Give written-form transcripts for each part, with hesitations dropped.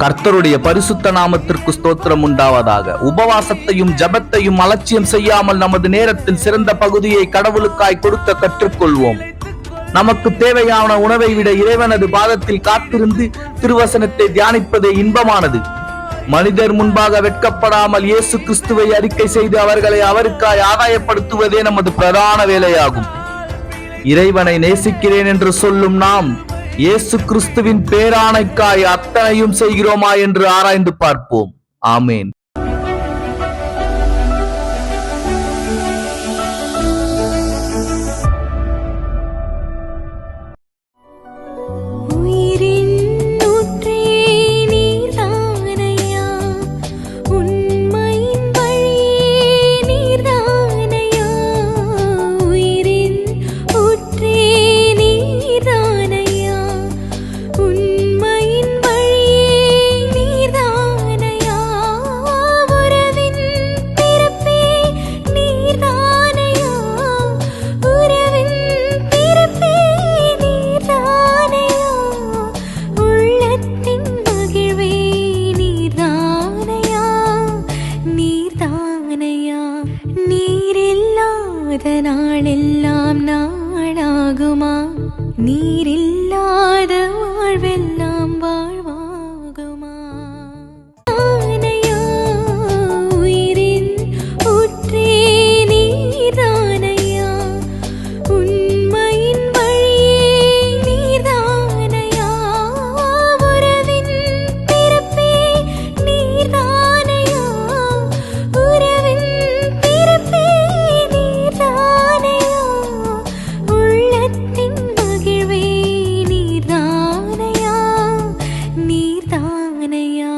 கர்த்தருடைய பரிசுத்த நாமத்திற்கு ஸ்தோத்திரம் உண்டாவதாக. உபவாசத்தையும் ஜபத்தையும் அலட்சியம் செய்யாமல் நமது நேரத்தின் சிறந்த பகுதியை கடவுளுக்காய் கொடுக்க கற்றுக்கொள்வோம். நமக்கு தேவையான உணவை விட இறைவனது பாதத்தில் காத்திருந்து திருவசனத்தை தியானிப்பதே இன்பமானது. மனிதர் முன்பாக வெட்கப்படாமல் இயேசு கிறிஸ்துவை அறிக்கை செய்து அவர்களை அவருக்காய் ஆதாயப்படுத்துவதே நமது பிரதான வேலையாகும். இறைவனை நேசிக்கிறேன் என்று சொல்லும் நாம் இயேசு கிறிஸ்துவின் பேராணைக்காய் அத்தனையும் செய்கிறோமா என்று ஆராய்ந்து பார்ப்போம். ஆமேன். நாளெல்லாம் நாளாகுமா? நீரில்லாத வாழ்வெல்லாம் வாழ்வாகுமா? தானையா உயிரின் ஊற்றே நீர்தானையா, உண்மையின் வழியே நீர்தானையா, உறவின் பிறப்பே நீர்தானையா, உறவின் பிறப்பே நீர்தானையா, உள்ளத்தின் மகிழ்வே நீர்தானையா, நீர்தானையா.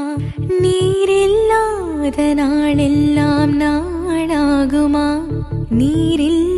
நீரில்லாத நாளெல்லாம் நாளாகுமா? நீரில்